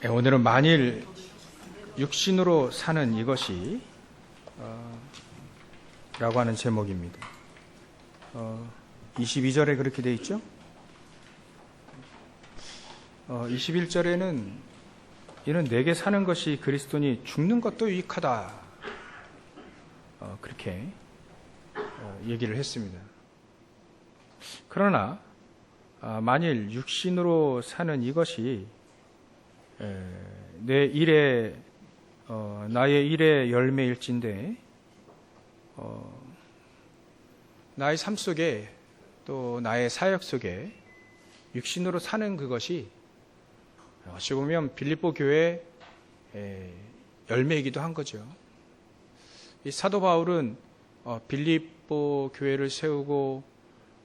오늘은 만일 육신으로 사는 이것이 라고 하는 제목입니다. 22절에 그렇게 되어 있죠. 21절에는 이는 내게 사는 것이 그리스도니 죽는 것도 유익하다, 그렇게 얘기를 했습니다. 그러나 만일 육신으로 사는 이것이 내 일의 나의 일의 열매일진데 나의 삶 속에 또 나의 사역 속에 육신으로 사는 그것이 어찌 보면 빌립보 교회의 열매이기도 한 거죠. 이 사도 바울은 빌립보 교회를 세우고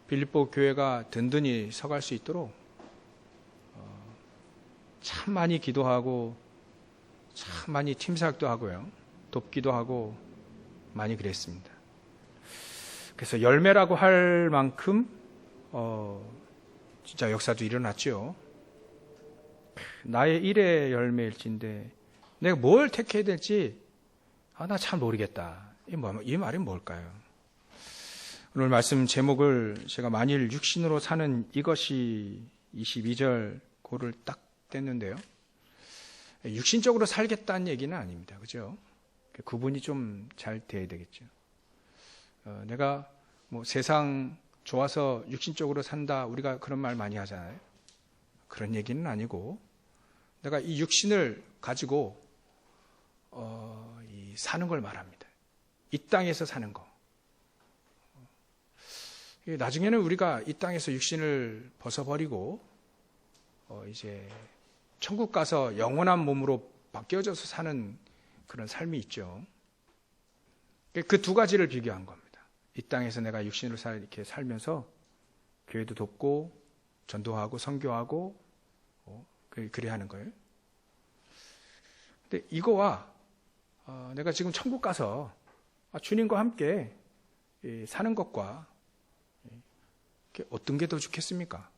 빌립보 교회가 든든히 서갈 수 있도록 참 많이 기도하고 참 많이 팀사역도 하고요, 돕기도 하고 많이 그랬습니다. 그래서 열매라고 할 만큼 진짜 역사도 일어났죠. 나의 일의 열매일진데 내가 뭘 택해야 될지 나 잘 모르겠다. 이 말이 뭘까요? 오늘 말씀 제목을 제가 만일 육신으로 사는 이것이 22절 고를 딱 뗐는데요. 육신적으로 살겠다는 얘기는 아닙니다. 그죠? 구분이 좀 잘 돼야 되겠죠. 내가 세상 좋아서 육신적으로 산다, 우리가 그런 말 많이 하잖아요. 그런 얘기는 아니고 내가 이 육신을 가지고 사는 걸 말합니다. 이 땅에서 사는 거. 나중에는 우리가 이 땅에서 육신을 벗어버리고 이제 천국 가서 영원한 몸으로 바뀌어져서 사는 그런 삶이 있죠. 그 두 가지를 비교한 겁니다. 이 땅에서 내가 육신으로 이렇게 살면서 교회도 돕고 전도하고 선교하고 그래야 하는 거예요. 근데 이거와 내가 지금 천국 가서 주님과 함께 사는 것과 어떤 게 더 좋겠습니까?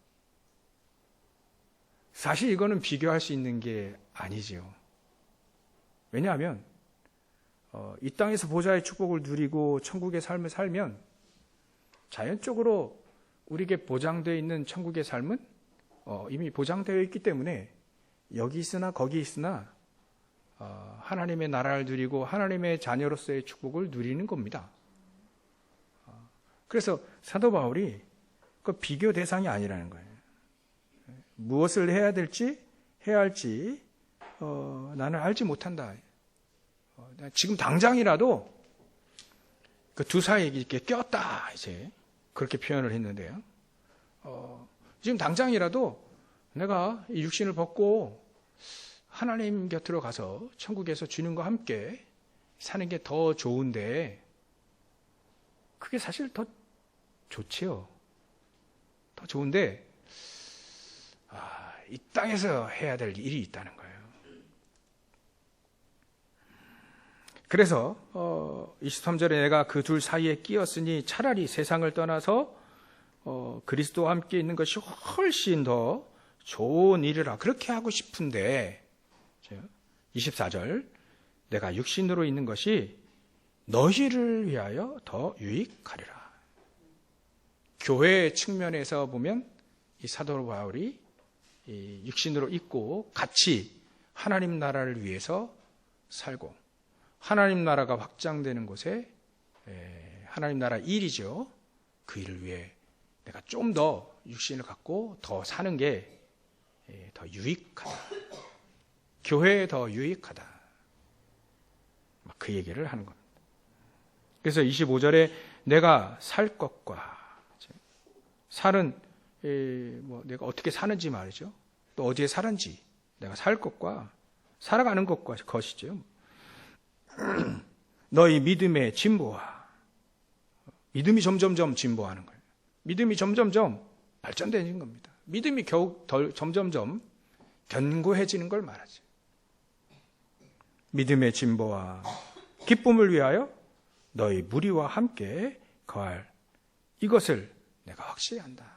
사실 이거는 비교할 수 있는 게 아니지요. 왜냐하면 이 땅에서 보좌의 축복을 누리고 천국의 삶을 살면 자연적으로 우리에게 보장되어 있는 천국의 삶은 이미 보장되어 있기 때문에 여기 있으나 거기 있으나 하나님의 나라를 누리고 하나님의 자녀로서의 축복을 누리는 겁니다. 그래서 사도 바울이 그 비교 대상이 아니라는 거예요. 무엇을 해야 할지 나는 알지 못한다. 지금 당장이라도 그 두 사이에 이렇게 꼈다, 이제 그렇게 표현을 했는데요. 지금 당장이라도 내가 이 육신을 벗고 하나님 곁으로 가서 천국에서 주님과 함께 사는 게 더 좋은데, 그게 사실 더 좋지요. 더 좋은데 이 땅에서 해야 될 일이 있다는 거예요. 그래서 23절에 내가 그 둘 사이에 끼었으니 차라리 세상을 떠나서 그리스도와 함께 있는 것이 훨씬 더 좋은 일이라 그렇게 하고 싶은데, 24절 내가 육신으로 있는 것이 너희를 위하여 더 유익하리라. 교회 측면에서 보면 이 사도 바울이 이 육신으로 있고 같이 하나님 나라를 위해서 살고 하나님 나라가 확장되는 곳에 하나님 나라 일이죠. 그 일을 위해 내가 좀 더 육신을 갖고 더 사는 게 더 유익하다. 교회에 더 유익하다. 그 얘기를 하는 겁니다. 그래서 25절에 내가 살 것과 살은 내가 어떻게 사는지 말이죠. 또 어디에 사는지, 내가 살 것과 살아가는 것이죠. 너희 믿음의 진보와, 믿음이 점점점 진보하는 거예요. 믿음이 점점점 발전되는 겁니다. 믿음이 점점점 견고해지는 걸 말하죠. 믿음의 진보와 기쁨을 위하여 너희 무리와 함께 거할 이것을 내가 확실히 한다.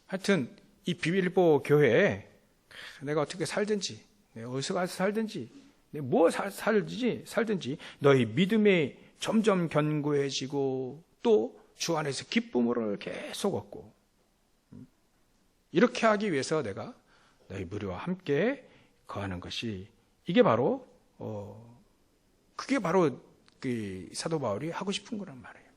하여튼 이 빌립보 교회에 내가 어떻게 살든지, 내가 어디서 가서 살든지, 내가 뭐 살든지 너희 믿음이 점점 견고해지고 또 주 안에서 기쁨을 계속 얻고, 이렇게 하기 위해서 내가 너희 무리와 함께 거하는 것이, 이게 바로 그게 바로 그 사도 바울이 하고 싶은 거란 말이에요.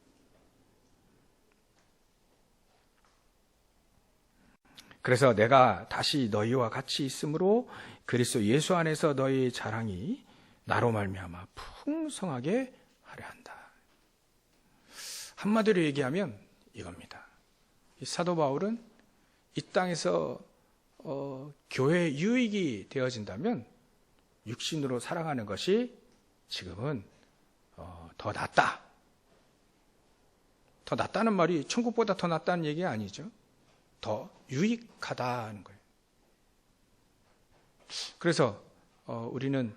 그래서 내가 다시 너희와 같이 있으므로 그리스도 예수 안에서 너희의 자랑이 나로 말미암아 풍성하게 하려 한다. 한마디로 얘기하면 이겁니다. 이 사도 바울은 이 땅에서 교회의 유익이 되어진다면 육신으로 살아가는 것이 지금은 더 낫다. 더 낫다는 말이 천국보다 더 낫다는 얘기가 아니죠. 더 유익하다는 거예요. 그래서 우리는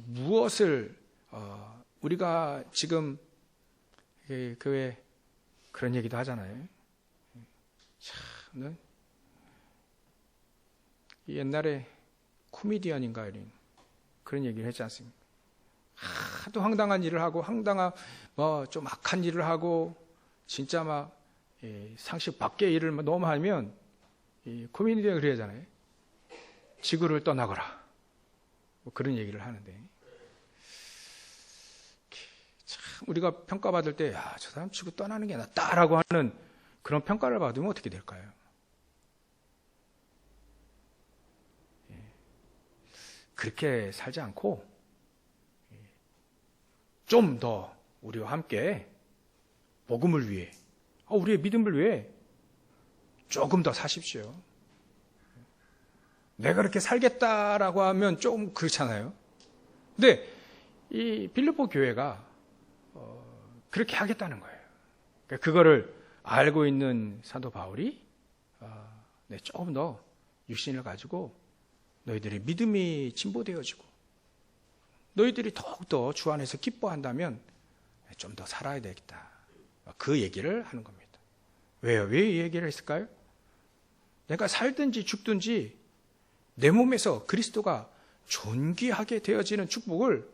무엇을 우리가 지금 교회 그런 얘기도 하잖아요. 참, 옛날에 코미디언인가 이런 그런 얘기를 했지 않습니까? 하도 황당한 일을 하고 황당한 좀 악한 일을 하고 진짜 막 상식 밖의 일을 너무 하면 코미디언이 그래야 하잖아요. 지구를 떠나거라. 뭐 그런 얘기를 하는데, 참 우리가 평가받을 때, 저 사람 지구 떠나는 게 낫다라고 하는 그런 평가를 받으면 어떻게 될까요? 그렇게 살지 않고 좀 더 우리와 함께 복음을 위해, 우리의 믿음을 위해 조금 더 사십시오. 내가 그렇게 살겠다라고 하면 좀 그렇잖아요. 근데 이 빌립보 교회가 그렇게 하겠다는 거예요. 그러니까 그거를 알고 있는 사도 바울이 조금 더 육신을 가지고 너희들의 믿음이 진보되어지고 너희들이 더욱더 주 안에서 기뻐한다면 좀 더 살아야 되겠다. 그 얘기를 하는 겁니다. 왜요? 왜 이 얘기를 했을까요? 내가 살든지 죽든지 내 몸에서 그리스도가 존귀하게 되어지는 축복을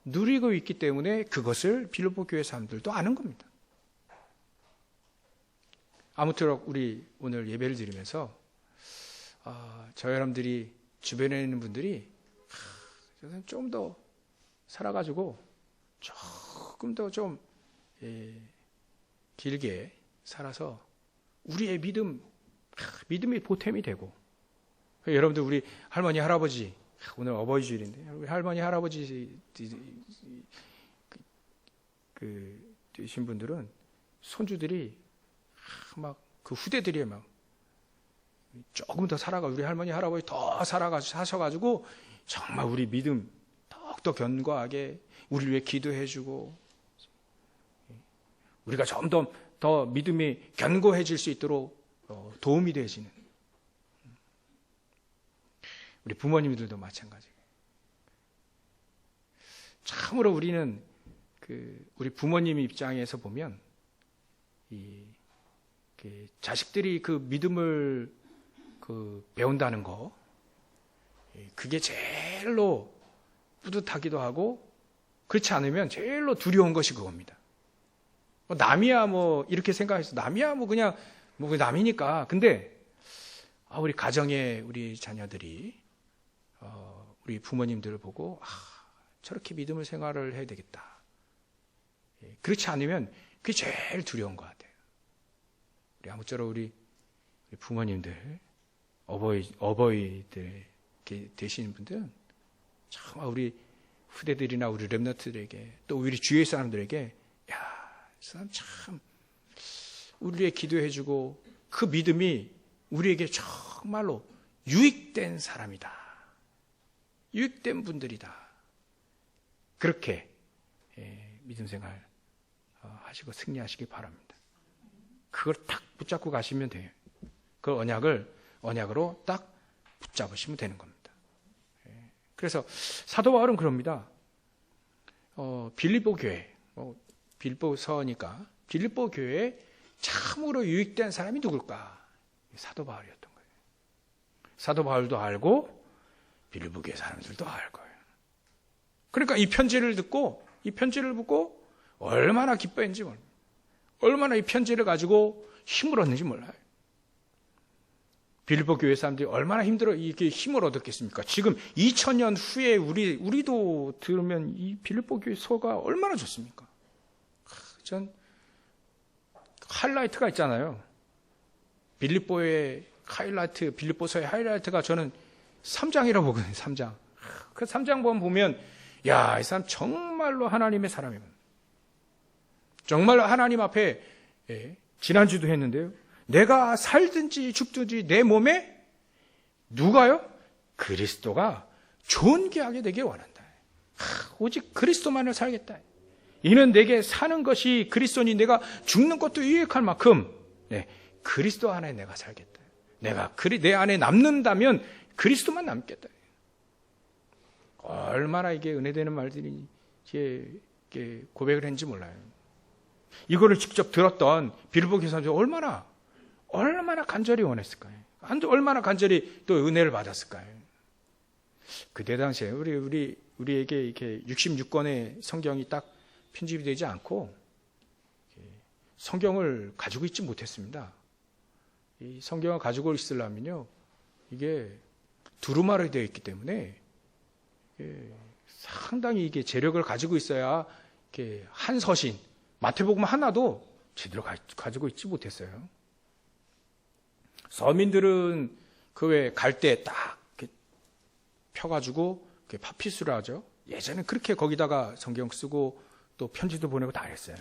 누리고 있기 때문에 그것을 빌립보 교회 사람들도 아는 겁니다. 아무쪼록 우리 오늘 예배를 드리면서 저 여러분들이 주변에 있는 분들이 좀 더 살아가지고 조금 더 좀 길게 살아서 우리의 믿음이 보탬이 되고, 여러분들 우리 할머니 할아버지, 오늘 어버이 주일인데 우리 할머니 할아버지 되신 분들은 손주들이 막 그 후대들이 막 조금 더 살아가, 우리 할머니 할아버지 더 사셔가지고 정말 우리 믿음 더욱더 견고하게 우리를 위해 기도해주고 우리가 점점 더 믿음이 견고해질 수 있도록 도움이 되시는 우리 부모님들도 마찬가지예요. 참으로 우리는 우리 부모님 입장에서 보면 자식들이 그 믿음을 배운다는 거, 그게 제일로 뿌듯하기도 하고, 그렇지 않으면 제일로 두려운 것이 그겁니다. 남이야 뭐 이렇게 생각해서 남이야 뭐 그냥 뭐 남이니까. 근데 우리 가정에 우리 자녀들이 우리 부모님들을 보고 저렇게 믿음을 생활을 해야 되겠다. 그렇지 않으면 그게 제일 두려운 것 같아요. 우리 아무쪼록 우리 부모님들, 어버이들 되시는 분들은 정말 우리 후대들이나 우리 렘넌트들에게 또 우리 주위의 사람들에게 이 사람 참 우리의 기도해주고 그 믿음이 우리에게 정말로 유익된 사람이다. 유익된 분들이다. 그렇게 믿음 생활 하시고 승리하시기 바랍니다. 그걸 딱 붙잡고 가시면 돼요. 그 언약으로 딱 붙잡으시면 되는 겁니다. 그래서 사도 바울은 그럽니다. 빌립보 교회, 빌립보서니까 빌립보 교회에 참으로 유익된 사람이 누굴까? 사도 바울이었던 거예요. 사도 바울도 알고 빌립보 교회 사람들도 알고요. 그러니까 이 편지를 듣고 이 편지를 보고 얼마나 기뻐했는지 몰라요. 얼마나 이 편지를 가지고 힘을 얻는지 몰라요. 빌립보 교회 사람들이 얼마나 힘들어 이게 힘을 얻었겠습니까? 지금 2000년 후에 우리도 들으면 이 빌립보 교회 서가 얼마나 좋습니까? 전 하이라이트가 있잖아요. 빌립보의 하이라이트, 빌립보서의 하이라이트가 저는 3장이라고 보거든요. 3장. 그 3장 보면 야, 이 사람 정말로 하나님의 사람이구나. 정말로 하나님 앞에 지난주도 했는데요. 내가 살든지 죽든지 내 몸에 누가요? 그리스도가 존귀하게 되길 원한다. 오직 그리스도만을 살겠다. 이는 내게 사는 것이 그리스도니 내가 죽는 것도 유익할 만큼 그리스도 안에 내가 살겠다. 내가 내 안에 남는다면 그리스도만 남겠다. 얼마나 이게 은혜되는 말들이 고백을 했는지 몰라요. 이거를 직접 들었던 빌립보 교회 사람들이 얼마나 간절히 원했을까요? 얼마나 간절히 또 은혜를 받았을까요? 그때 당시에 우리에게 이렇게 66권의 성경이 딱 편집이 되지 않고 성경을 가지고 있지 못했습니다. 이 성경을 가지고 있으려면요, 이게 두루마리 되어 있기 때문에 상당히 이게 재력을 가지고 있어야 이렇게 한 서신, 마태복음 하나도 제대로 가지고 있지 못했어요. 서민들은 그 외에 갈 때 딱 펴가지고 파피스로 하죠. 예전에 그렇게 거기다가 성경 쓰고 또 편지도 보내고 다 했어요.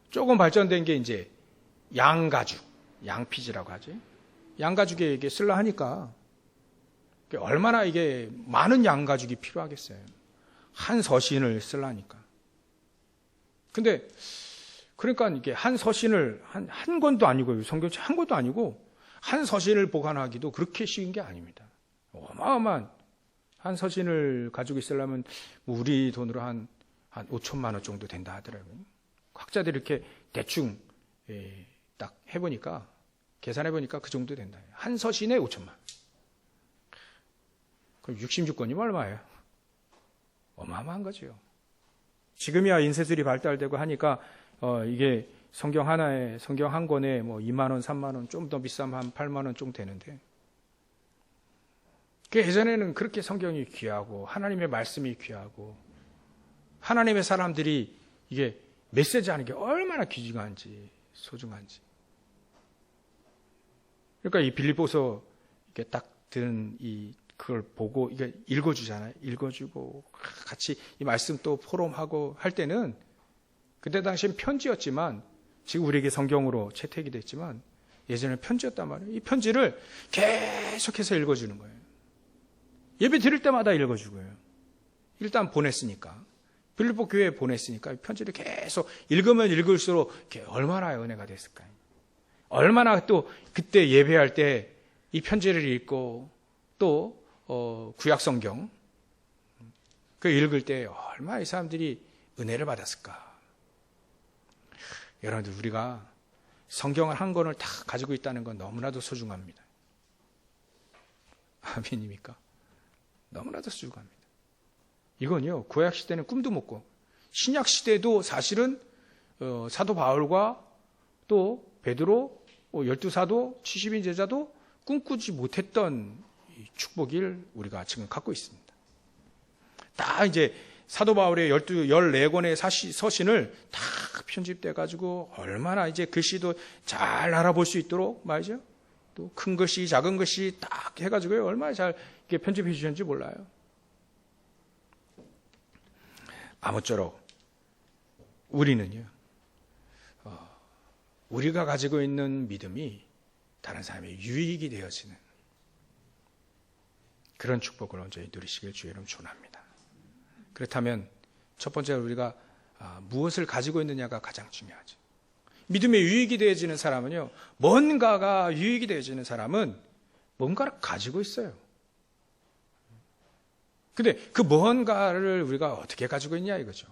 조금 발전된 게 이제 양가죽, 양피지라고 하죠. 양가죽에 이게 쓸라 하니까 얼마나 이게 많은 양가죽이 필요하겠어요. 한 서신을 쓰려니까. 근데 그러니까 이게 한 서신을 한 권도 아니고 성경책 한 권도 아니고 한 서신을 보관하기도 그렇게 쉬운 게 아닙니다. 어마어마한 한 서신을 가지고 있으려면 우리 돈으로 한 5천만 원 정도 된다 하더라고요. 학자들이 이렇게 대충 딱 해보니까 계산해보니까 그 정도 된다. 한 서신에 5천만 원. 그럼 66권이면 얼마예요? 어마어마한 거죠. 지금이야 인쇄술이 발달되고 하니까 이게 성경 하나에, 성경 한 권에 뭐 2만 원, 3만 원, 좀 더 비싸면 한 8만 원 정도 되는데, 예전에는 그렇게 성경이 귀하고 하나님의 말씀이 귀하고 하나님의 사람들이 이게 메시지 하는 게 얼마나 귀중한지 소중한지. 그러니까 이 빌립보서 이렇게 딱 든 그걸 보고 이게 읽어주잖아요. 읽어주고 같이 이 말씀 또 포럼하고 할 때는 그때 당시엔 편지였지만 지금 우리에게 성경으로 채택이 됐지만 예전에 편지였단 말이에요. 이 편지를 계속해서 읽어주는 거예요. 예배 드릴 때마다 읽어주고요. 일단 보냈으니까. 빌립보 교회에 보냈으니까 편지를 계속 읽으면 읽을수록 얼마나 은혜가 됐을까요? 얼마나 또 그때 예배할 때 이 편지를 읽고 또 구약 성경 그 읽을 때 얼마나 이 사람들이 은혜를 받았을까? 여러분들 우리가 성경을 한 권을 다 가지고 있다는 건 너무나도 소중합니다. 아멘입니까? 너무나도 소중합니다. 이건요 구약 시대는 꿈도 못 꿔. 신약 시대도 사실은 사도 바울과 또 베드로 12사도 70인 제자도 꿈꾸지 못했던 축복을 우리가 지금 갖고 있습니다. 다 이제 사도 바울의 14권의 서신을 다 편집돼 가지고 얼마나 이제 글씨도 잘 알아볼 수 있도록 말이죠. 또 큰 글씨, 작은 글씨 딱 해가지고 얼마나 잘 이렇게 편집해 주셨는지 몰라요. 아무쪼록 우리는요, 우리가 가지고 있는 믿음이 다른 사람의 유익이 되어지는 그런 축복을 온전히 누리시길 주의 이름 축원합니다. 그렇다면 첫 번째로 우리가 무엇을 가지고 있느냐가 가장 중요하죠. 믿음의 유익이 되어지는 사람은요, 뭔가가 유익이 되어지는 사람은 뭔가를 가지고 있어요. 근데 그 뭔가를 우리가 어떻게 가지고 있냐 이거죠.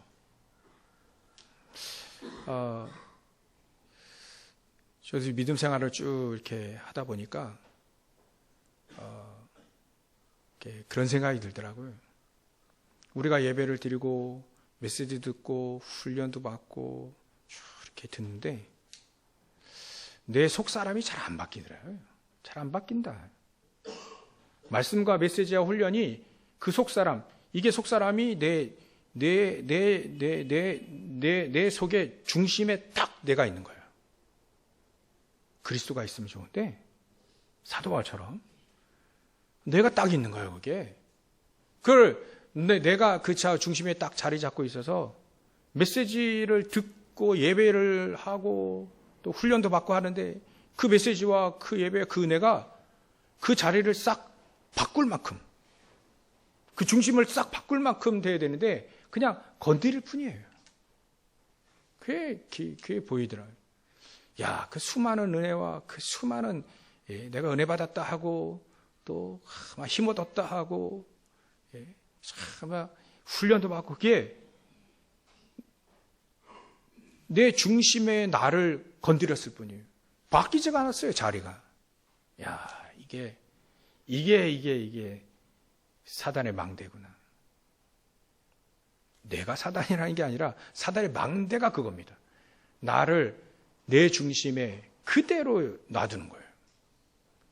저도 믿음 생활을 쭉 이렇게 하다 보니까 그런 생각이 들더라고요. 우리가 예배를 드리고 메시지 듣고 훈련도 받고 이렇게 듣는데 내 속사람이 잘 안 바뀌더라고요. 잘 안 바뀐다. 말씀과 메시지와 훈련이 그 속사람, 이게 속사람이 내 속에 중심에 딱 내가 있는 거예요. 그리스도가 있으면 좋은데 사도 바울처럼 내가 딱 있는 거예요, 그게. 그걸 내가 그 중심에 딱 자리 잡고 있어서 메시지를 듣고 예배를 하고 또 훈련도 받고 하는데 그 메시지와 그 예배, 그 은혜가 그 자리를 싹 바꿀 만큼, 그 중심을 싹 바꿀 만큼 돼야 되는데 그냥 건드릴 뿐이에요. 그게 보이더라고요. 야, 그 수많은 은혜와 그 수많은 내가 은혜 받았다 하고 또 힘 얻었다 하고 참 훈련도 받고 그게 내 중심에 나를 건드렸을 뿐이에요. 바뀌지가 않았어요, 자리가. 야, 이게 사단의 망대구나. 내가 사단이라는 게 아니라 사단의 망대가 그겁니다. 나를 내 중심에 그대로 놔두는 거예요.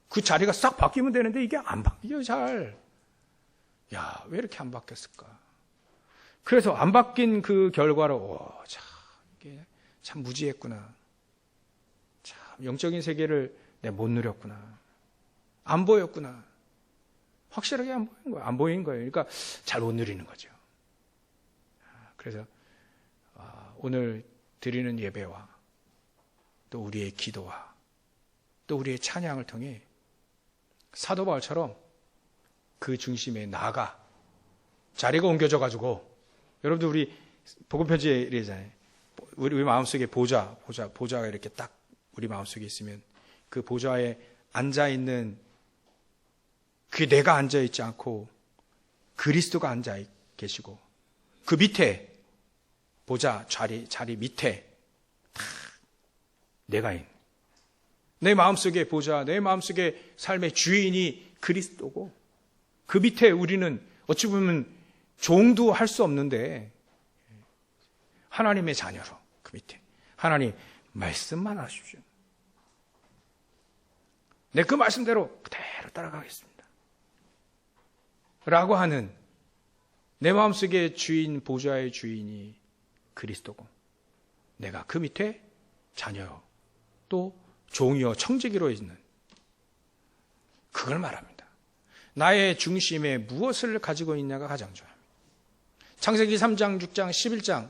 그 자리가 싹 바뀌면 되는데 이게 안 바뀌어요, 잘. 야, 왜 이렇게 안 바뀌었을까? 그래서 안 바뀐 그 결과로, 이게 참 무지했구나. 참 영적인 세계를 내가 못 누렸구나. 안 보였구나. 확실하게 안 보인 거예요. 안 보인 거예요. 그러니까 잘 못 누리는 거죠. 그래서 오늘 드리는 예배와 또 우리의 기도와 또 우리의 찬양을 통해 사도 바울처럼 그 중심에 나아가 자리가 옮겨져 가지고 여러분들 우리 복음편지에 이러잖아요. 우리 마음속에 보좌가 이렇게 딱 우리 마음속에 있으면 그 보좌에 앉아있는 그게 내가 앉아있지 않고 그리스도가 앉아 계시고 그 밑에 보좌 자리 밑에 다 내가 있는 내 마음속에 보좌, 내 마음속에 삶의 주인이 그리스도고 그 밑에 우리는 어찌 보면 종도 할 수 없는데 하나님의 자녀로 그 밑에 하나님 말씀만 하십시오. 내 그 말씀대로 그대로 따라가겠습니다. 라고 하는 내 마음속의 주인, 보좌의 주인이 그리스도고 내가 그 밑에 자녀요 또 종이요 청지기로 있는 그걸 말합니다. 나의 중심에 무엇을 가지고 있냐가 가장 중요합니다. 창세기 3장, 6장, 11장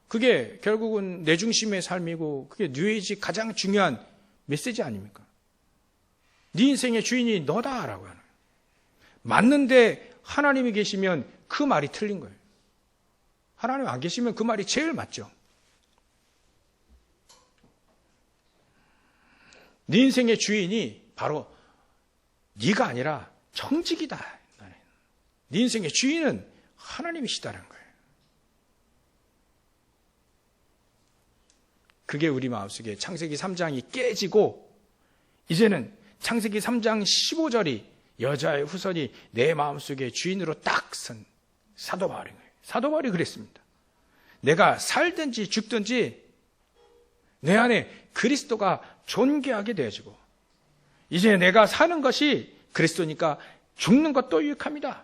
그게 결국은 내 중심의 삶이고 그게 뉴에이지 가장 중요한 메시지 아닙니까? 네 인생의 주인이 너다라고 하는 거예요. 맞는데 하나님이 계시면 그 말이 틀린 거예요. 하나님 안 계시면 그 말이 제일 맞죠. 네 인생의 주인이 바로 네가 아니라 청직이다. 네 인생의 주인은 하나님이시다는 거예요. 그게 우리 마음속에 창세기 3장이 깨지고 이제는 창세기 3장 15절이 여자의 후손이 내 마음속에 주인으로 딱 선 사도 바울인 거예요. 사도 바울이 그랬습니다. 내가 살든지 죽든지 내 안에 그리스도가 존귀하게 되어지고 이제 내가 사는 것이 그리스도니까 죽는 것도 유익합니다.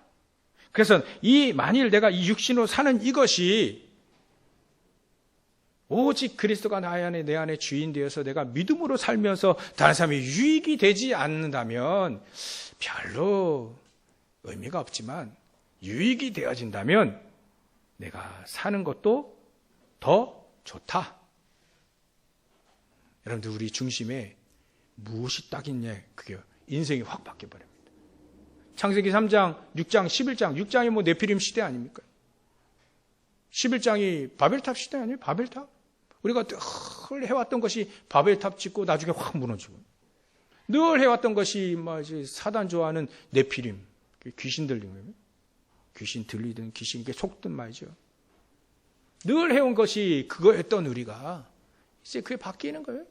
그래서 만일 내가 이 육신으로 사는 이것이 오직 그리스도가 내 안에 주인 되어서 내가 믿음으로 살면서 다른 사람이 유익이 되지 않는다면 별로 의미가 없지만 유익이 되어진다면 내가 사는 것도 더 좋다. 여러분들 우리 중심에 무엇이 딱 있냐 그게 인생이 확 바뀌어버립니다. 창세기 3장, 6장, 11장 6장이 뭐 네피림 시대 아닙니까? 11장이 바벨탑 시대 아니에요? 바벨탑? 우리가 늘 해왔던 것이 바벨탑 짓고 나중에 확 무너지고 늘 해왔던 것이 사단 좋아하는 네피림 귀신 들리는 거예요. 귀신 들리든 귀신에게 속든 말이죠. 늘 해온 것이 그거였던 우리가 이제 그게 바뀌는 거예요.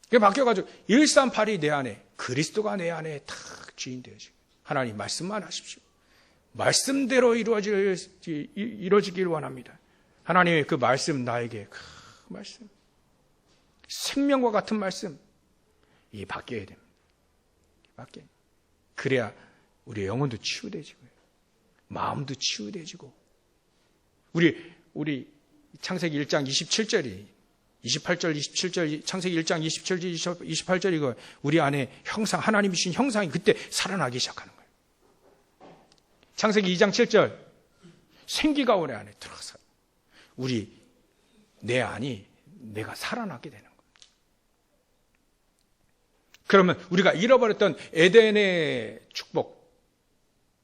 그게 바뀌어가지고 138이 내 안에 그리스도가 내 안에 탁 주인 되어지고 하나님 말씀만 하십시오. 말씀대로 이루어지길 원합니다. 하나님의 그 말씀 나에게 그 말씀 생명과 같은 말씀 이 바뀌어야 됩니다. 바뀌어야. 그래야 우리 영혼도 치유되지고요. 마음도 치유되지고 우리 창세기 1장 27절이 28절 27절 창세기 1장 27절 28절 이거 우리 안에 형상 하나님이 주신 형상이 그때 살아나기 시작하는 거예요. 창세기 2장 7절 생기가 우리 안에 들어가서 내 안이 내가 살아나게 되는 거예요. 그러면 우리가 잃어버렸던 에덴의 축복,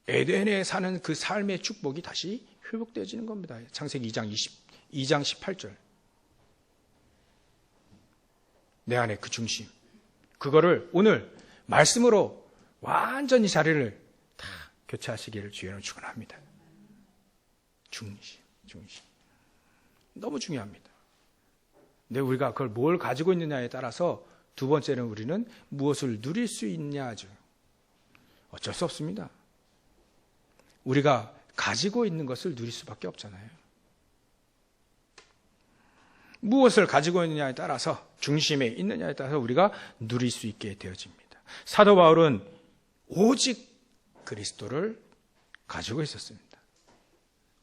에덴에 사는 그 삶의 축복이 다시 회복되어지는 겁니다. 창세기 2장 18절. 내 안에 그 중심. 그거를 오늘 말씀으로 완전히 자리를 다 교체하시기를 주의로 축원합니다. 중심. 너무 중요합니다. 근데 우리가 그걸 뭘 가지고 있느냐에 따라서 두 번째는 우리는 무엇을 누릴 수 있냐죠. 어쩔 수 없습니다. 우리가 가지고 있는 것을 누릴 수밖에 없잖아요. 무엇을 가지고 있느냐에 따라서 중심에 있느냐에 따라서 우리가 누릴 수 있게 되어집니다. 사도 바울은 오직 그리스도를 가지고 있었습니다.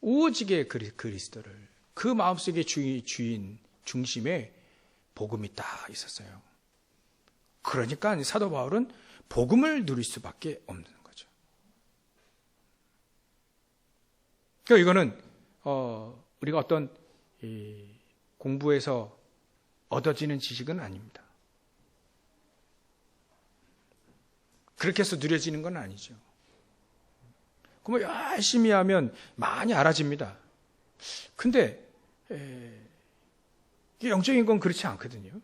오직의 그리스도를 그 마음속의 주인 중심에 복음이 딱 있었어요. 그러니까 사도 바울은 복음을 누릴 수밖에 없는 거죠. 그러니까 이거는 우리가 어떤 공부에서 얻어지는 지식은 아닙니다. 그렇게 해서 누려지는 건 아니죠. 그럼 열심히 하면 많이 알아집니다. 근데 영적인 건 그렇지 않거든요.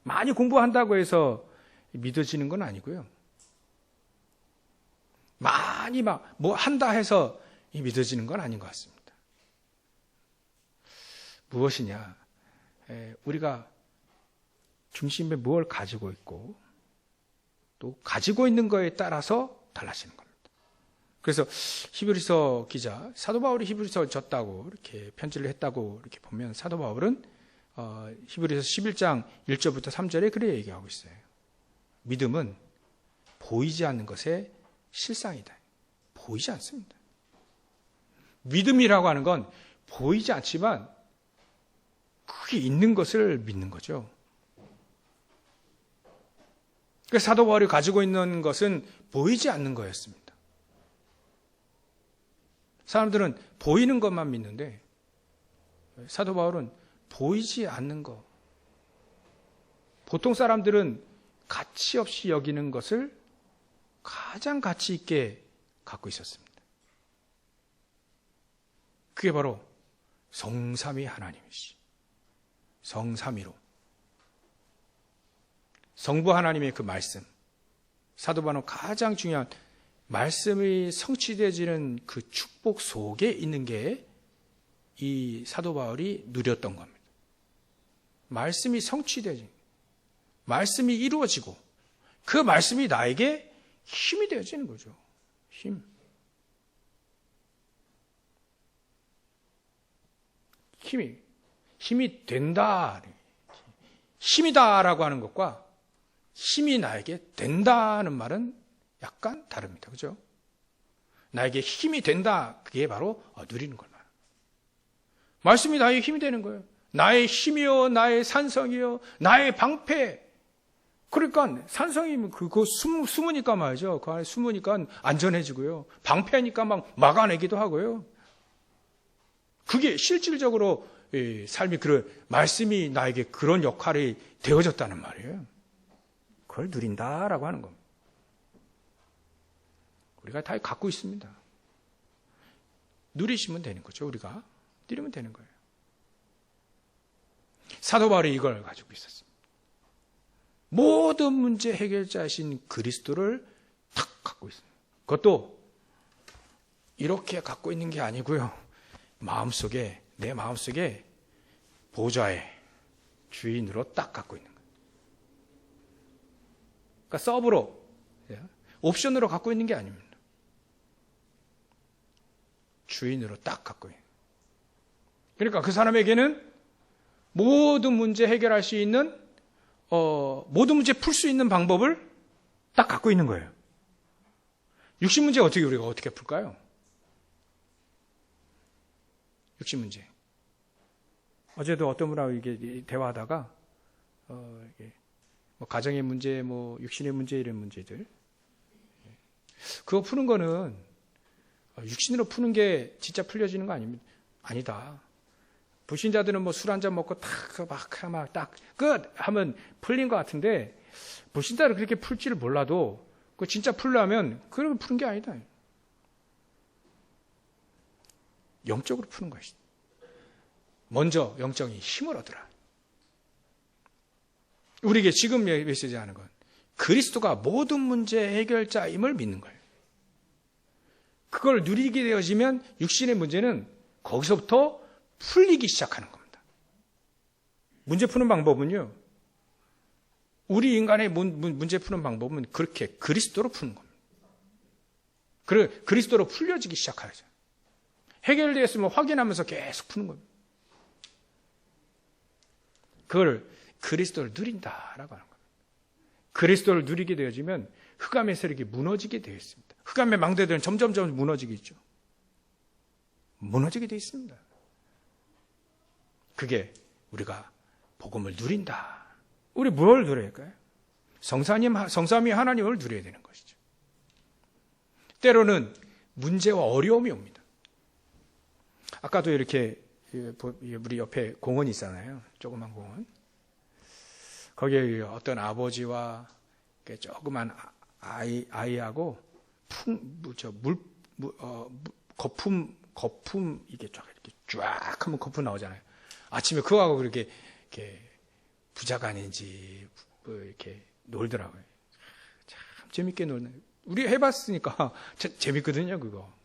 많이 공부한다고 해서 믿어지는 건 아니고요. 많이 뭐 한다 해서 믿어지는 건 아닌 것 같습니다. 무엇이냐? 우리가 중심에 뭘 가지고 있고 또 가지고 있는 거에 따라서 달라지는 겁니다. 그래서 히브리서 기자, 사도 바울이 히브리서 졌다고 이렇게 편지를 했다고 이렇게 보면 사도 바울은 히브리서 11장 1절부터 3절에 그렇게 얘기하고 있어요. 믿음은 보이지 않는 것의 실상이다. 보이지 않습니다. 믿음이라고 하는 건 보이지 않지만 그게 있는 것을 믿는 거죠. 그래서 사도 바울이 가지고 있는 것은 보이지 않는 거였습니다. 사람들은 보이는 것만 믿는데 사도 바울은 보이지 않는 것. 보통 사람들은 가치 없이 여기는 것을 가장 가치 있게 갖고 있었습니다. 그게 바로 성삼위 하나님이시. 성삼위로. 성부 하나님의 그 말씀. 사도 바울은 가장 중요한 말씀이 성취되어지는 그 축복 속에 있는 게 이 사도 바울이 누렸던 겁니다. 말씀이 성취되어지는, 말씀이 이루어지고 그 말씀이 나에게 힘이 되어지는 거죠. 힘이 된다. 힘이다라고 하는 것과 힘이 나에게 된다는 말은 약간 다릅니다. 그죠? 나에게 힘이 된다. 그게 바로 누리는 걸 말합니다. 말씀이 나에게 힘이 되는 거예요. 나의 힘이요, 나의 산성이요, 나의 방패. 그러니까 산성이면 그거 숨으니까 말이죠. 그 안에 숨으니까 안전해지고요. 방패니까 막 막아내기도 하고요. 그게 실질적으로 삶이 말씀이 나에게 그런 역할이 되어졌다는 말이에요. 그걸 누린다라고 하는 겁니다. 우리가 다 갖고 있습니다. 누리시면 되는 거죠. 우리가 누리면 되는 거예요. 사도 바울이 이걸 가지고 있었습니다. 모든 문제 해결자이신 그리스도를 탁 갖고 있습니다. 그것도 이렇게 갖고 있는 게 아니고요. 내 마음속에 보좌의 주인으로 딱 갖고 있는 거예요. 그러니까 서브로 옵션으로 갖고 있는 게 아닙니다. 주인으로 딱 갖고 있는. 그러니까 그 사람에게는 모든 문제 해결할 수 있는, 모든 문제 풀 수 있는 방법을 딱 갖고 있는 거예요. 육신 문제 우리가 어떻게 풀까요? 육신 문제. 어제도 어떤 분하고 이게 대화하다가, 뭐 가정의 문제, 뭐 육신의 문제, 이런 문제들. 그거 푸는 거는 육신으로 푸는 게 진짜 풀려지는 거 아닙니다. 아니다. 불신자들은 뭐 술 한잔 먹고 딱 끝 하면 풀린 것 같은데, 불신자를 그렇게 풀지를 몰라도 그 진짜 풀려면 그러면 푸는 게 아니다. 영적으로 푸는 것이다. 먼저 영적인 힘을 얻으라. 우리에게 지금 메시지 하는 건 그리스도가 모든 문제 해결자임을 믿는 거예요. 그걸 누리게 되어지면 육신의 문제는 거기서부터 풀리기 시작하는 겁니다. 문제 푸는 방법은요, 우리 인간의 문제 푸는 방법은 그렇게 그리스도로 푸는 겁니다. 그리스도로 풀려지기 시작하죠. 해결되었으면 확인하면서 계속 푸는 겁니다. 그걸 그리스도를 누린다라고 하는 겁니다. 그리스도를 누리게 되어지면 흑암의 세력이 무너지게 되어 있습니다. 흑암의 망대들은 점점 무너지게 있죠. 무너지게 되어 있습니다. 그게 우리가 복음을 누린다. 우리 뭘 누려야 할까요? 성삼위 하나님을 누려야 되는 것이죠. 때로는 문제와 어려움이 옵니다. 아까도 이렇게 우리 옆에 공원이 있잖아요. 조그만 공원. 거기에 어떤 아버지와 조그만 아이하고 거품 이게 쫙 하면 거품 나오잖아요. 아침에 그거하고 그렇게 부자간인지 이렇게 놀더라고요. 참 재밌게 놀는. 우리 해봤으니까 재밌거든요, 그거.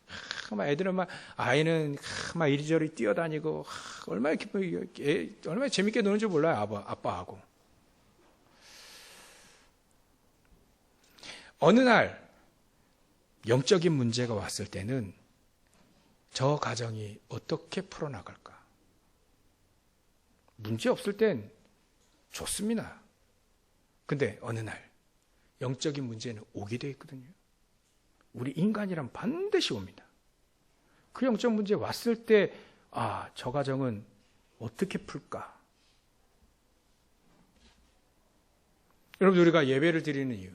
막 애들은 아이는 막 이리저리 뛰어다니고 얼마나 재밌게 노는 줄 몰라요, 아빠하고. 어느 날 영적인 문제가 왔을 때는 저 가정이 어떻게 풀어나갈까? 문제 없을 땐 좋습니다. 근데 어느 날 영적인 문제는 오게 되어 있거든요. 우리 인간이란 반드시 옵니다. 그 영적 문제 왔을 때, 저 가정은 어떻게 풀까? 여러분, 우리가 예배를 드리는 이유.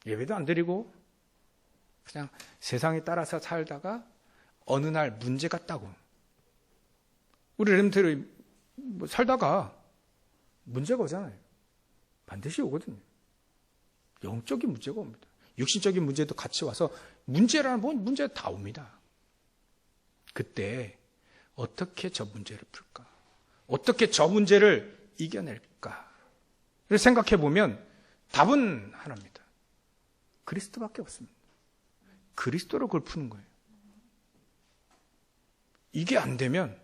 예배도 안 드리고 그냥 세상에 따라서 살다가 어느 날 문제가 따고, 우리 렘트를 살다가 문제가 오잖아요. 반드시 오거든요. 영적인 문제가 옵니다. 육신적인 문제도 같이 와서 문제라는 문제 다 옵니다. 그때 어떻게 저 문제를 풀까? 어떻게 저 문제를 이겨낼까? 를 생각해 보면 답은 하나입니다. 그리스도밖에 없습니다. 그리스도로 그걸 푸는 거예요. 이게 안 되면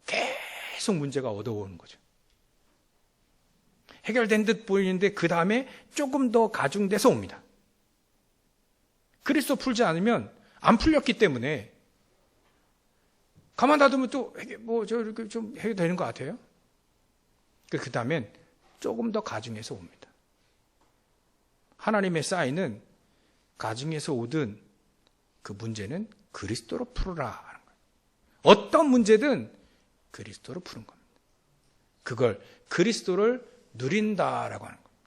계속 문제가 얻어오는 거죠. 해결된 듯 보이는데 그 다음에 조금 더 가중돼서 옵니다. 그리스도 풀지 않으면 안 풀렸기 때문에 가만 놔두면 또 이렇게 좀 해결되는 것 같아요. 그 다음엔 조금 더 가중해서 옵니다. 하나님의 사인은 가중해서 오든 그 문제는 그리스도로 풀어라 하는 거예요. 어떤 문제든 그리스도로 푸는 겁니다. 그걸 그리스도를 누린다라고 하는 겁니다.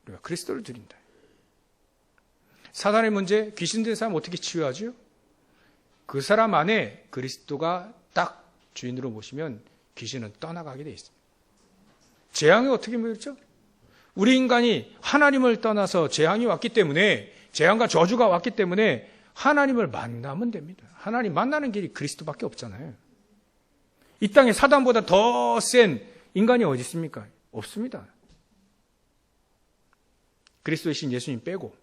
우리가 그리스도를 누린다. 사단의 문제, 귀신 든 사람 어떻게 치유하죠? 그 사람 안에 그리스도가 딱 주인으로 모시면 귀신은 떠나가게 돼 있습니다. 재앙이 어떻게 물죠? 우리 인간이 하나님을 떠나서 재앙이 왔기 때문에, 재앙과 저주가 왔기 때문에 하나님을 만나면 됩니다. 하나님 만나는 길이 그리스도밖에 없잖아요. 이 땅에 사단보다 더 센 인간이 어디 있습니까? 없습니다. 그리스도의 신 예수님 빼고.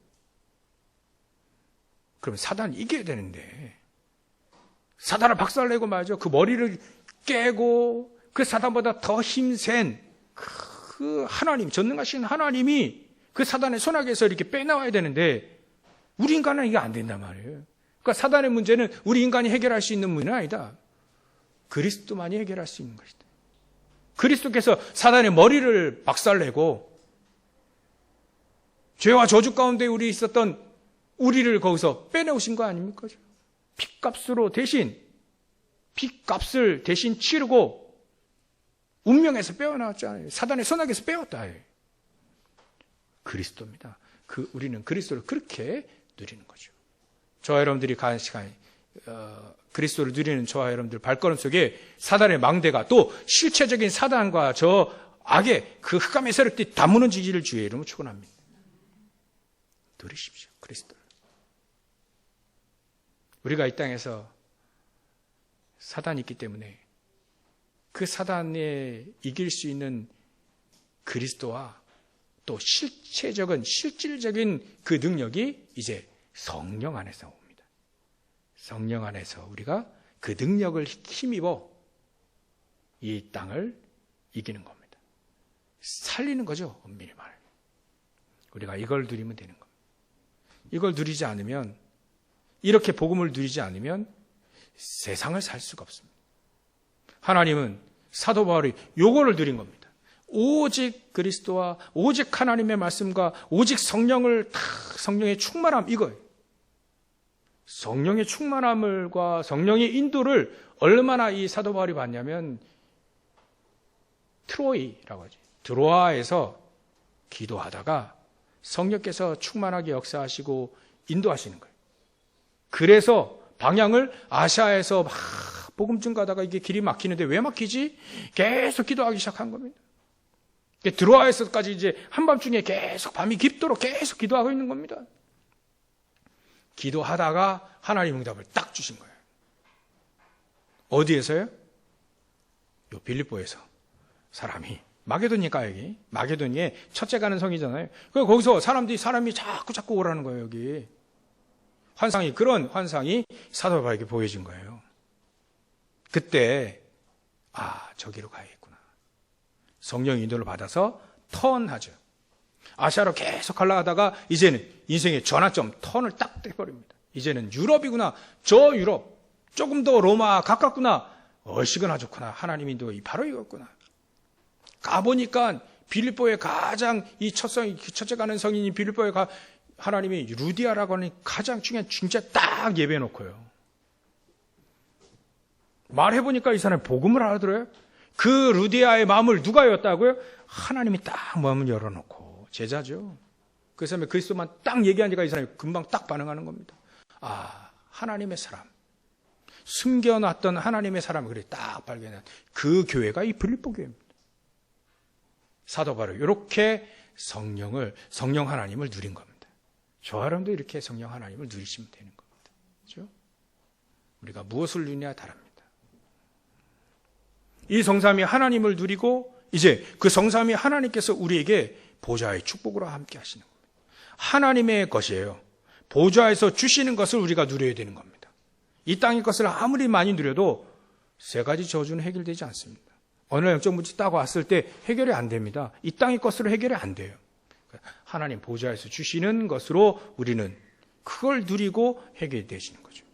그러면 사단을 이겨야 되는데, 사단을 박살내고 말이죠. 그 머리를 깨고 그 사단보다 더 힘센 그 하나님, 전능하신 하나님이 그 사단의 손아귀에서 이렇게 빼나와야 되는데 우리 인간은 이게 안 된단 말이에요. 그러니까 사단의 문제는 우리 인간이 해결할 수 있는 문제는 아니다. 그리스도만이 해결할 수 있는 것이다. 그리스도께서 사단의 머리를 박살내고 죄와 저주 가운데 우리 있었던 우리를 거기서 빼내오신 거 아닙니까? 핏값으로 핏값을 대신 치르고 운명에서 빼어나왔잖아요. 사단의 손아귀에서 빼었다. 그리스도입니다. 우리는 그리스도를 그렇게 누리는 거죠. 저와 여러분들이 가는 시간에 그리스도를 누리는 저와 여러분들 발걸음 속에 사단의 망대가 또 실체적인 사단과 저 악의 그 흑암의 세력들이 다 무너지기를 주의 이름으로 축원합니다. 누리십시오. 그리스도를. 우리가 이 땅에서 사단이 있기 때문에 그 사단에 이길 수 있는 그리스도와 또 실질적인 그 능력이 이제 성령 안에서 옵니다. 성령 안에서 우리가 그 능력을 힘입어 이 땅을 이기는 겁니다. 살리는 거죠. 엄밀히 말하면. 우리가 이걸 누리면 되는 겁니다. 이걸 누리지 않으면, 이렇게 복음을 누리지 않으면 세상을 살 수가 없습니다. 하나님은 사도 바울이 요거를 누린 겁니다. 오직 그리스도와 오직 하나님의 말씀과 오직 성령의 충만함, 이거예요. 성령의 충만함과 성령의 인도를 얼마나 이 사도 바울이 받냐면 트로이라고 하죠. 드로아에서 기도하다가 성령께서 충만하게 역사하시고 인도하시는 거예요. 그래서 방향을 아시아에서 막 복음 증가하다가 이게 길이 막히는데 왜 막히지? 계속 기도하기 시작한 겁니다. 드로아에서까지 이제 한밤중에 계속 밤이 깊도록 계속 기도하고 있는 겁니다. 기도하다가 하나님 응답을 딱 주신 거예요. 어디에서요? 요 빌립보에서 사람이 마게도니에 첫째 가는 성이잖아요. 거기서 사람이 자꾸 오라는 거예요. 여기 그런 환상이 사도 바울에게 보여진 거예요. 그때 저기로 가야겠구나. 성령 인도를 받아서 턴하죠. 아시아로 계속 갈라가다가 이제는 인생의 전환점 턴을 딱 떼버립니다. 이제는 유럽이구나. 저 유럽 조금 더 로마 가깝구나. 얼씨구나 좋구나. 하나님 인도 바로 이거였구나. 가보니까 빌립보에 가장 이 첫째 가는 성인인 빌립보에 하나님이 루디아라고 하는 가장 중요한 진짜 딱 예배해놓고요. 말해보니까 이 사람이 복음을 알아들어요. 그 루디아의 마음을 누가 열었다고요? 하나님이 딱 마음을 열어놓고 제자죠. 그 사람이 그리스도만 딱 얘기하니까 이 사람이 금방 딱 반응하는 겁니다. 하나님의 사람, 숨겨놨던 하나님의 사람을 그래 딱 발견한 그 교회가 이 빌립보 교회입니다. 사도 바울이 이렇게 성령 하나님을 누린 겁니다. 저와 여러분도 이렇게 성령 하나님을 누리시면 되는 겁니다. 그렇죠? 우리가 무엇을 누리냐에 다릅니다. 이 성삼위 하나님을 누리고 이제 그 성삼위 하나님께서 우리에게 보좌의 축복으로 함께 하시는 겁니다. 하나님의 것이에요. 보좌에서 주시는 것을 우리가 누려야 되는 겁니다. 이 땅의 것을 아무리 많이 누려도 세 가지 저주는 해결되지 않습니다. 어느 영적 문제 따고 왔을 때 해결이 안 됩니다. 이 땅의 것으로 해결이 안 돼요. 하나님 보좌에서 주시는 것으로 우리는 그걸 누리고 해결되시는 거죠.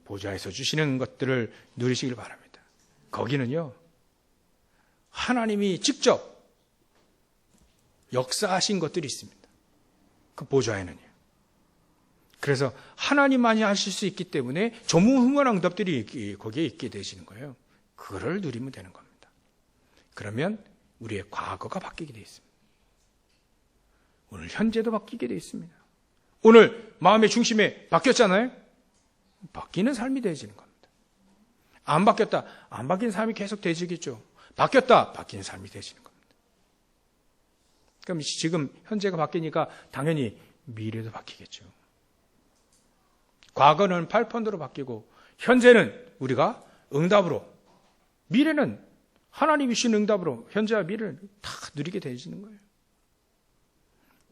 보좌에서 주시는 것들을 누리시길 바랍니다. 거기는요, 하나님이 직접 역사하신 것들이 있습니다. 그 보좌에는요. 그래서 하나님만이 하실 수 있기 때문에 전무후무한 응답들이 거기에 있게 되시는 거예요. 그걸 누리면 되는 겁니다. 그러면 우리의 과거가 바뀌게 되어 있습니다. 오늘 현재도 바뀌게 되어 있습니다. 오늘 마음의 중심에 바뀌었잖아요. 바뀌는 삶이 되어지는 겁니다. 안 바뀌었다. 안 바뀐 삶이 계속 되지겠죠. 바뀌었다. 바뀐 삶이 되시는 겁니다. 그럼 지금 현재가 바뀌니까 당연히 미래도 바뀌겠죠. 과거는 8펀드로 바뀌고 현재는 우리가 응답으로, 미래는 하나님이 주신 응답으로 현재와 미래를 다 누리게 되시는 거예요.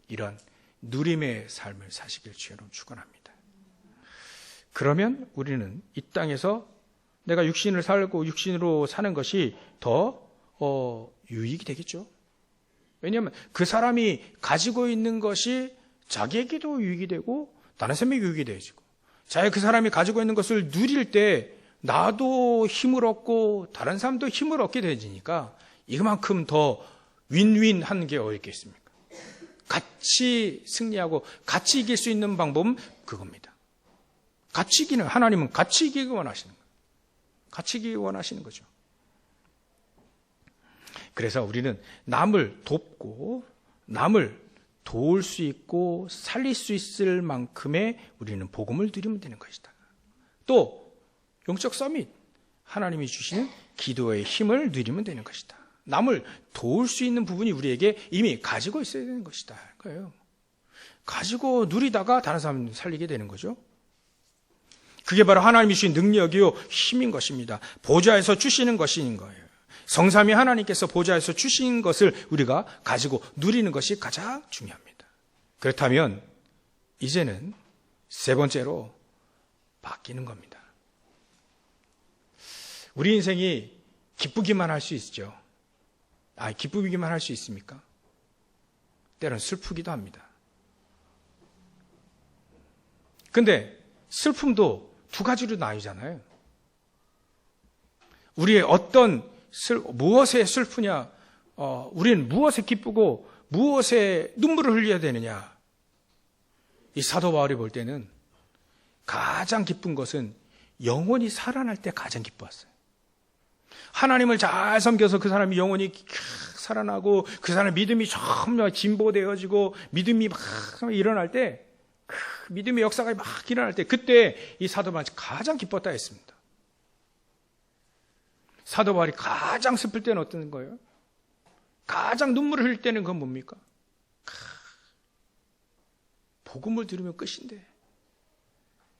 이런 누림의 삶을 사시길 주여로 축원합니다. 그러면 우리는 이 땅에서 내가 육신을 살고 육신으로 사는 것이 더 유익이 되겠죠. 왜냐하면 그 사람이 가지고 있는 것이 자기에게도 유익이 되고 다른 사람에게 유익이 되어지고, 그 사람이 가지고 있는 것을 누릴 때 나도 힘을 얻고 다른 사람도 힘을 얻게 되지니까 이만큼 더 윈윈한 게 어디 있겠습니까? 같이 승리하고 같이 이길 수 있는 방법은 그겁니다. 같이 이기는, 하나님은 같이 이기기 원하시는 거예요. 같이 이기기 원하시는 거죠. 그래서 우리는 남을 돕고 남을 도울 수 있고 살릴 수 있을 만큼의 우리는 복음을 누리면 되는 것이다. 또 영적 서밋, 하나님이 주시는 기도의 힘을 누리면 되는 것이다. 남을 도울 수 있는 부분이 우리에게 이미 가지고 있어야 되는 것이다. 그래요. 가지고 누리다가 다른 사람 살리게 되는 거죠. 그게 바로 하나님이 주신 능력이요 힘인 것입니다. 보좌에서 주시는 것인 거예요. 성삼위 하나님께서 보좌에서 주신 것을 우리가 가지고 누리는 것이 가장 중요합니다. 그렇다면 이제는 세 번째로 바뀌는 겁니다. 우리 인생이 기쁘기만 할 수 있죠. 기쁘기만 할 수 있습니까? 때로는 슬프기도 합니다. 근데 슬픔도 두 가지로 나뉘잖아요. 우리의 무엇에 슬프냐, 우리는 무엇에 기쁘고 무엇에 눈물을 흘려야 되느냐. 이 사도 바울이 볼 때는 가장 기쁜 것은 영혼이 살아날 때 가장 기뻤어요. 하나님을 잘 섬겨서 그 사람이 영혼이 살아나고 그 사람의 믿음이 정말 진보되어지고 믿음이 막 일어날 때, 그 믿음의 역사가 막 일어날 때, 그때 이 사도 바울이 가장 기뻤다 했습니다. 사도 바울이 가장 슬플 때는 어떤 거예요? 가장 눈물을 흘릴 때는 그건 뭡니까? 복음을 들으면 끝인데,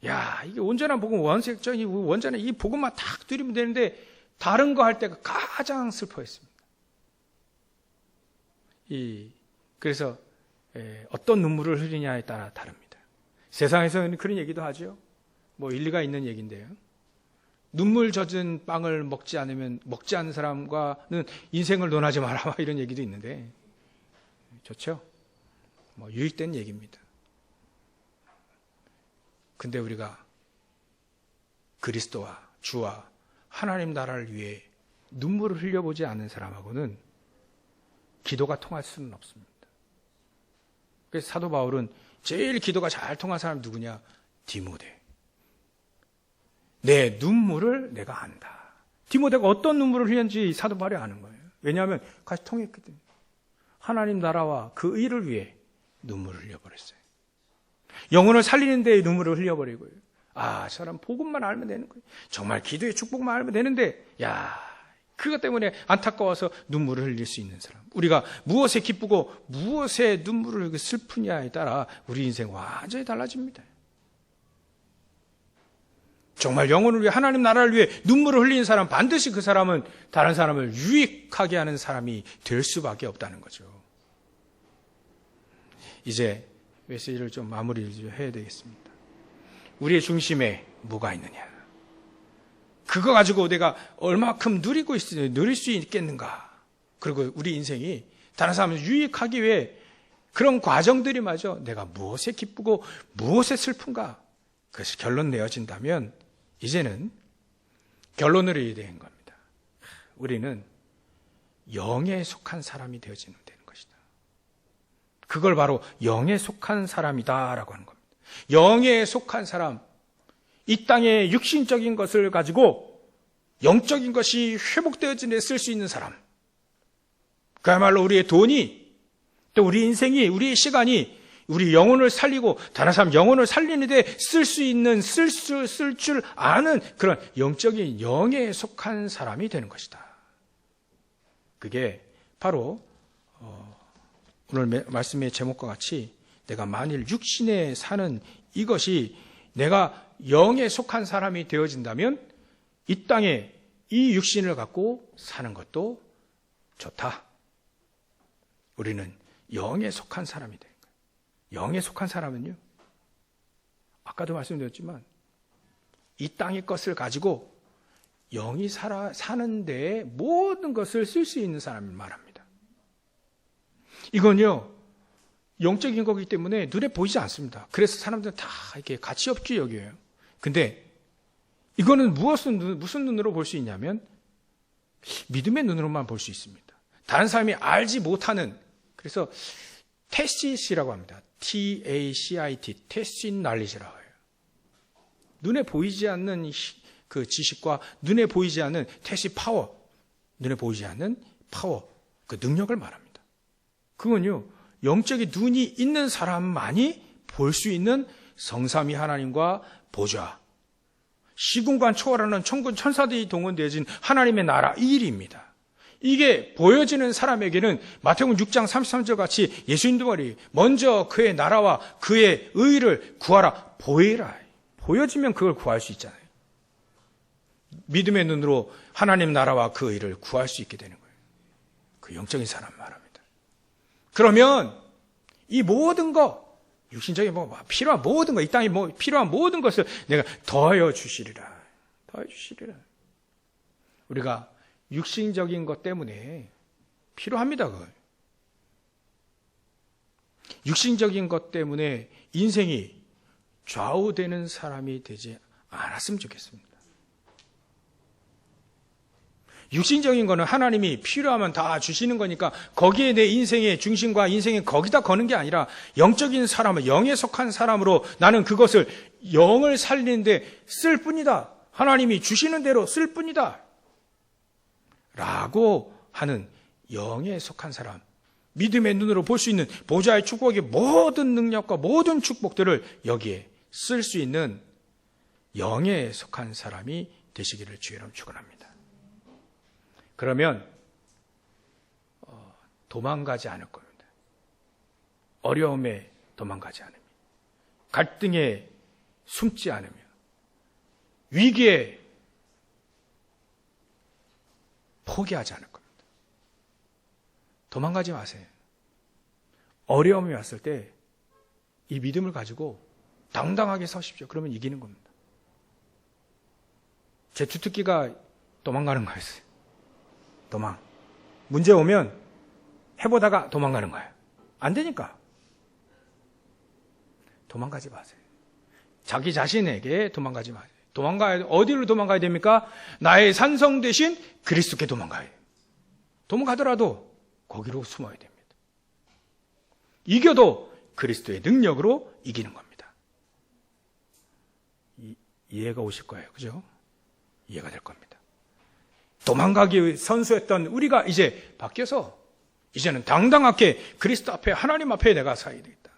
이게 온전한 복음, 원색적인 원전한 이 복음만 딱 들으면 되는데 다른 거 할 때가 가장 슬퍼했습니다. 그래서 어떤 눈물을 흘리냐에 따라 다릅니다. 세상에서는 그런 얘기도 하죠. 일리가 있는 얘기인데요. 눈물 젖은 빵을 먹지 않는 사람과는 인생을 논하지 마라, 이런 얘기도 있는데, 좋죠? 유익된 얘기입니다. 근데 우리가 그리스도와 주와 하나님 나라를 위해 눈물을 흘려보지 않는 사람하고는 기도가 통할 수는 없습니다. 그래서 사도 바울은 제일 기도가 잘 통한 사람이 누구냐? 디모데. 내 눈물을 내가 안다. 디모데가 어떤 눈물을 흘렸는지 사도 바울이 아는 거예요. 왜냐하면 같이 통했기 때문에. 하나님 나라와 그 의를 위해 눈물을 흘려버렸어요. 영혼을 살리는 데에 눈물을 흘려버리고요. 저 사람 복음만 알면 되는 거예요. 정말 기도의 축복만 알면 되는데, 그것 때문에 안타까워서 눈물을 흘릴 수 있는 사람. 우리가 무엇에 기쁘고 무엇에 눈물을 슬프냐에 따라 우리 인생 완전히 달라집니다. 정말 영혼을 위해, 하나님 나라를 위해 눈물을 흘리는 사람, 반드시 그 사람은 다른 사람을 유익하게 하는 사람이 될 수밖에 없다는 거죠. 이제 메시지를 좀 마무리를 해야 되겠습니다. 우리의 중심에 뭐가 있느냐? 그거 가지고 내가 얼마큼 누릴 수 있겠는가? 그리고 우리 인생이 다른 사람을 유익하기 위해 그런 과정들이 마저 내가 무엇에 기쁘고 무엇에 슬픈가? 그것이 결론 내어진다면 이제는 결론을 이어야 되는 겁니다. 우리는 영에 속한 사람이 되어지는 되는 것이다. 그걸 바로 영에 속한 사람이다라고 하는 겁니다. 영에 속한 사람, 이 땅의 육신적인 것을 가지고 영적인 것이 회복되어진 데 쓸 수 있는 사람, 그야말로 우리의 돈이, 또 우리 인생이, 우리의 시간이 우리 영혼을 살리고 다른 사람 영혼을 살리는 데 쓸 수 있는, 쓸 줄 아는 그런 영적인 영에 속한 사람이 되는 것이다. 그게 바로 오늘 말씀의 제목과 같이 내가 만일 육신에 사는 이것이 내가 영에 속한 사람이 되어진다면 이 땅에 이 육신을 갖고 사는 것도 좋다. 우리는 영에 속한 사람이 되는 거예요. 영에 속한 사람은요, 아까도 말씀드렸지만 이 땅의 것을 가지고 영이 사는 데에 모든 것을 쓸 수 있는 사람을 말합니다. 이건요, 영적인 거기 때문에 눈에 보이지 않습니다. 그래서 사람들은 다 이렇게 가치 없게 여겨요. 근데 이거는 무슨 눈으로 볼 수 있냐면 믿음의 눈으로만 볼 수 있습니다. 다른 사람이 알지 못하는, 그래서 tacit이라고 합니다. T-A-C-I-T, tacit knowledge라고 해요. 눈에 보이지 않는 그 지식과 눈에 보이지 않는 tacit power, 눈에 보이지 않는 파워, 그 능력을 말합니다. 그건요, 영적인 눈이 있는 사람만이 볼 수 있는 성삼위 하나님과 보좌, 시공간 초월하는 천군 천사들이 동원되어진 하나님의 나라, 이 일입니다. 이게 보여지는 사람에게는 마태복음 6장 33절 같이 예수님도 말이 먼저 그의 나라와 그의 의를 구하라, 보이라. 보여지면 그걸 구할 수 있잖아요. 믿음의 눈으로 하나님 나라와 그 의를 구할 수 있게 되는 거예요. 그 영적인 사람 말합니다. 그러면 이 모든 것, 육신적인 필요한 모든 것, 이 땅에 필요한 모든 것을 내가 더하여 주시리라. 더하여 주시리라. 우리가 육신적인 것 때문에 필요합니다, 그걸. 육신적인 것 때문에 인생이 좌우되는 사람이 되지 않았으면 좋겠습니다. 육신적인 거는 하나님이 필요하면 다 주시는 거니까 거기에 내 인생의 중심과 인생에 거기다 거는 게 아니라 영적인 사람을, 영에 속한 사람으로 나는 그것을 영을 살리는데 쓸 뿐이다. 하나님이 주시는 대로 쓸 뿐이다. 라고 하는 영에 속한 사람, 믿음의 눈으로 볼 수 있는 보좌의 축복의 모든 능력과 모든 축복들을 여기에 쓸 수 있는 영에 속한 사람이 되시기를 주의 이름으로 축원합니다. 그러면 도망가지 않을 겁니다. 어려움에 도망가지 않으며, 갈등에 숨지 않으며, 위기에 포기하지 않을 겁니다. 도망가지 마세요. 어려움이 왔을 때 이 믿음을 가지고 당당하게 서십시오. 그러면 이기는 겁니다. 제 주특기가 도망가는 거였어요. 도망. 문제 오면 해보다가 도망가는 거예요. 안 되니까. 도망가지 마세요. 자기 자신에게 도망가지 마세요. 어디로 도망가야 됩니까? 나의 산성 대신 그리스도께 도망가야 해요. 도망가더라도 거기로 숨어야 됩니다. 이겨도 그리스도의 능력으로 이기는 겁니다. 이해가 오실 거예요. 그죠? 이해가 될 겁니다. 도망가기 선수했던 우리가 이제 바뀌어서 이제는 당당하게 그리스도 앞에, 하나님 앞에 내가 서야 되겠다.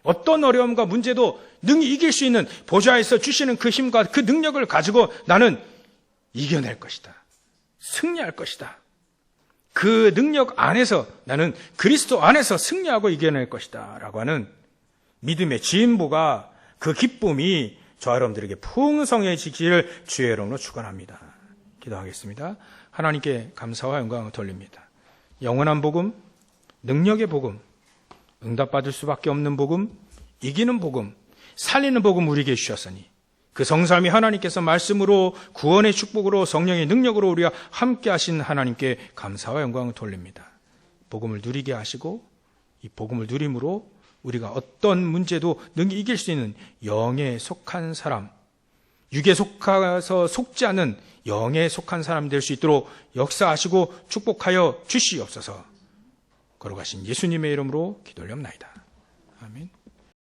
어떤 어려움과 문제도 능히 이길 수 있는 보좌에서 주시는 그 힘과 그 능력을 가지고 나는 이겨낼 것이다. 승리할 것이다. 그 능력 안에서 나는 그리스도 안에서 승리하고 이겨낼 것이다. 라고 하는 믿음의 진보가, 그 기쁨이 저와 여러분들에게 풍성해지기를 주의 이름으로 축원합니다. 기도하겠습니다. 하나님께 감사와 영광을 돌립니다. 영원한 복음, 능력의 복음, 응답받을 수밖에 없는 복음, 이기는 복음, 살리는 복음 우리에게 주셨으니 그 성삼위 하나님께서 말씀으로, 구원의 축복으로, 성령의 능력으로 우리와 함께 하신 하나님께 감사와 영광을 돌립니다. 복음을 누리게 하시고 이 복음을 누림으로 우리가 어떤 문제도 능히 이길 수 있는 영에 속한 사람, 육에 속아서 속지 않는 영에 속한 사람 될 수 있도록 역사하시고 축복하여 주시옵소서. 걸어가신 예수님의 이름으로 기도하옵나이다. 아멘.